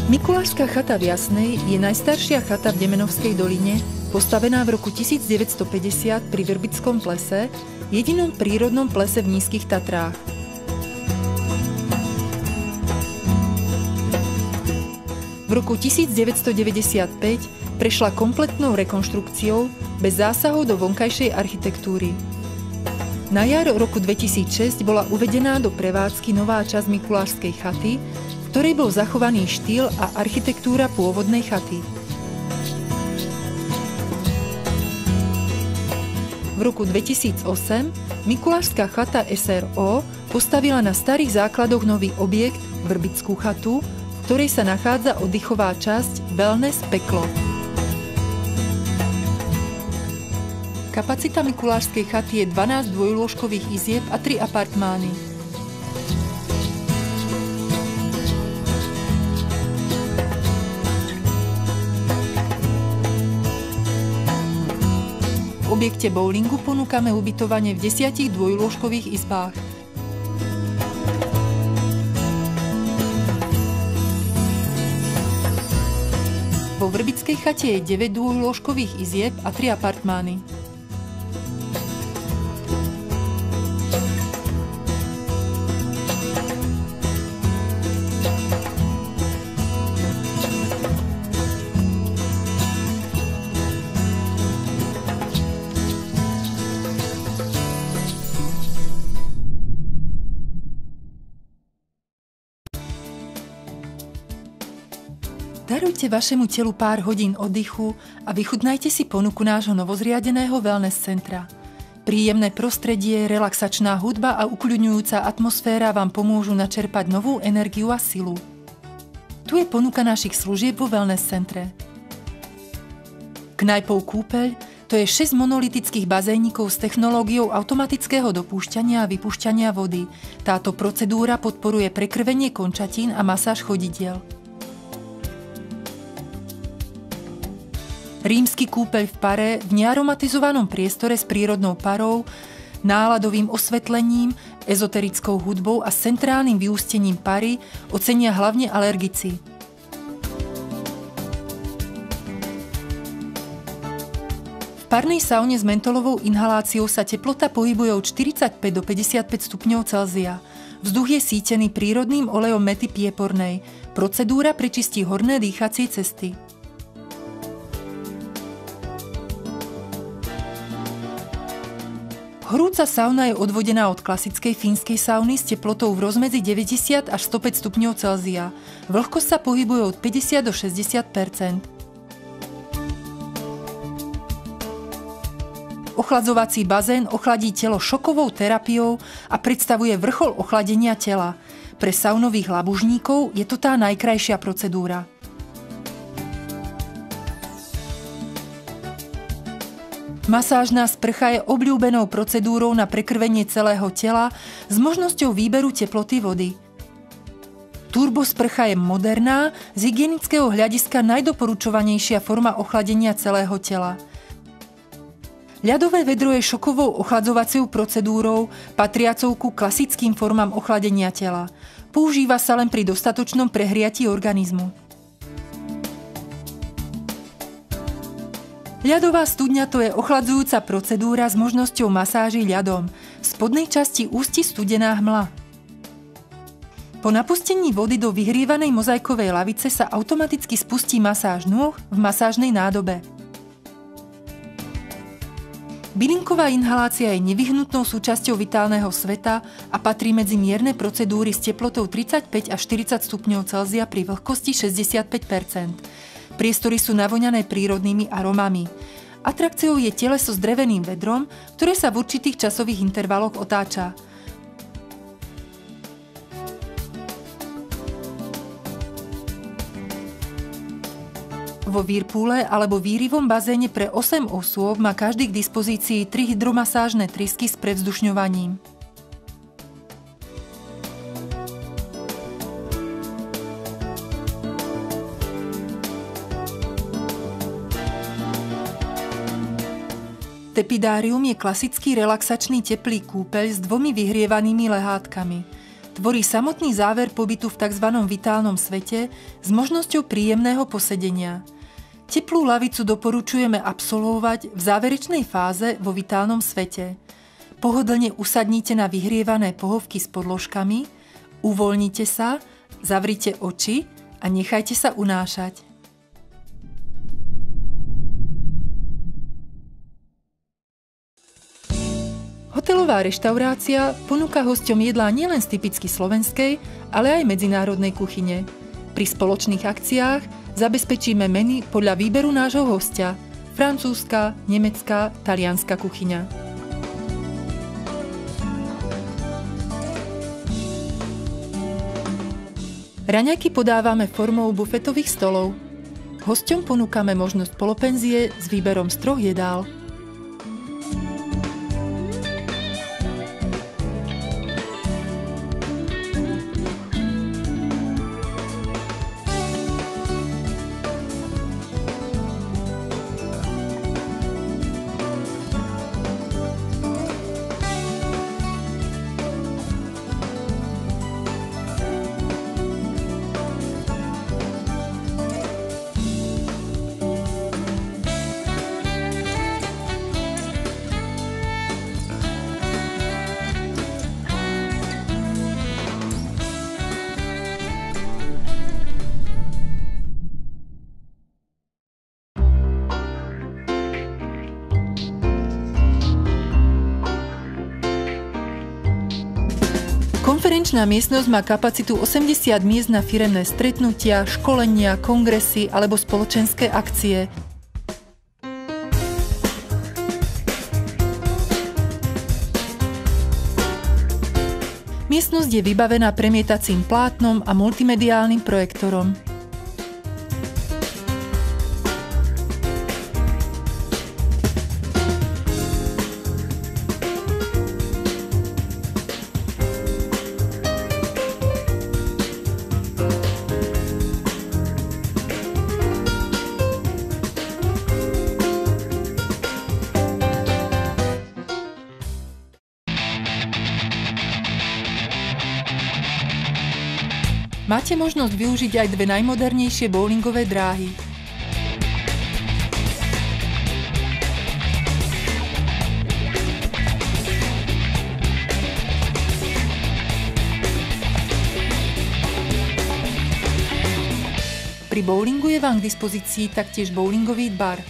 Mikulášska chata v Jasnej je najstaršia chata v Demenovskej doline, postavená v roku 1950 pri Vrbickom plese, jedinom prírodnom plese v Nízkych Tatrách. V roku 1995 prešla kompletnou rekonštrukciou bez zásahov do vonkajšej architektúry. Na jar roku 2006 bola uvedená do prevádzky nová časť Mikulášskej chaty, v ktorej bol zachovaný štýl a architektúra pôvodnej chaty. V roku 2008 Mikulášska chata SRO postavila na starých základoch nový objekt, Vrbickú chatu, v ktorej sa nachádza oddychová časť Wellness Peklo. Kapacita Mikulášskej chaty je 12 dvojlôžkových izieb a 3 apartmány. V objekte bowlingu ponúkame ubytovanie v 10 dvojlôžkových izbách. Vo Vrbickej chate je 9 dvojlôžkových izieb a 3 apartmány. Darujte vašemu telu pár hodín oddychu a vychutnajte si ponuku nášho novozriadeného wellness centra. Príjemné prostredie, relaxačná hudba a ukľudňujúca atmosféra vám pomôžu načerpať novú energiu a silu. Tu je ponuka našich služieb vo wellness centre. Knajpou Kúpeľ to je 6 monolitických bazénikov s technológiou automatického dopúšťania a vypúšťania vody. Táto procedúra podporuje prekrvenie končatín a masáž chodidiel. Rímsky kúpeľ v pare v nearomatizovanom priestore s prírodnou parou, náladovým osvetlením, ezoterickou hudbou a centrálnym vyústením pary ocenia hlavne alergici. V parnej saune s mentolovou inhaláciou sa teplota pohybuje od 45 do 55 stupňov Celzia. Vzduch je sítený prírodným olejom mäty piepornej. Procedúra prečistí horné dýchacie cesty. Horúca sauna je odvodená od klasickej fínskej sauny s teplotou v rozmedzi 90 až 105 stupňov Celzia. Vlhkosť sa pohybuje od 50 do 60 %. Ochladzovací bazén ochladí telo šokovou terapiou a predstavuje vrchol ochladenia tela. Pre saunových labužníkov je to tá najkrajšia procedúra. Masážna sprcha je obľúbenou procedúrou na prekrvenie celého tela s možnosťou výberu teploty vody. Turbosprcha je moderná, z hygienického hľadiska najdoporučovanejšia forma ochladenia celého tela. Ľadové vedro je šokovou ochladzovaciou procedúrou, patriacou ku klasickým formám ochladenia tela. Používa sa len pri dostatočnom prehriatí organizmu. Ľadová studňa to je ochladzujúca procedúra s možnosťou masáží ľadom. V spodnej časti ústi studená hmla. Po napustení vody do vyhrievanej mozaikovej lavice sa automaticky spustí masáž nôh v masážnej nádobe. Bylinková inhalácia je nevyhnutnou súčasťou vitálneho sveta a patrí medzi mierne procedúry s teplotou 35 až 40 stupňov Celzia pri vlhkosti 65 %. Priestory sú navoňané prírodnými aromami. Atrakciou je teleso s dreveným vedrom, ktoré sa v určitých časových intervaloch otáča. Vo Whirlpoole alebo výrivom bazéne pre 8 osôb má každý k dispozícii 3 hydromasážne trysky s prevzdušňovaním. Tepidárium je klasický relaxačný teplý kúpeľ s 2 vyhrievanými lehátkami. tvorí samotný záver pobytu v tzv. Vitálnom svete s možnosťou príjemného posedenia. Teplú lavicu doporučujeme absolvovať v záverečnej fáze vo vitálnom svete. Pohodlne usadnite na vyhrievané pohovky s podložkami, uvoľnite sa, zavrite oči a nechajte sa unášať. Hotelová reštaurácia ponúka hosťom jedlá nielen z typicky slovenskej, ale aj medzinárodnej kuchyne. Pri spoločných akciách zabezpečíme menu podľa výberu nášho hostia – francúzska, nemecká, talianska kuchyňa. Raňajky podávame formou bufetových stolov. Hosťom ponúkame možnosť polopenzie s výberom z 3 jedál. Konferenčná miestnosť má kapacitu 80 miest na firemné stretnutia, školenia, kongresy alebo spoločenské akcie. Miestnosť je vybavená premietacím plátnom a multimediálnym projektorom. Máte možnosť využiť aj 2 najmodernejšie bowlingové dráhy. Pri bowlingu je vám k dispozícii taktiež bowlingový bar.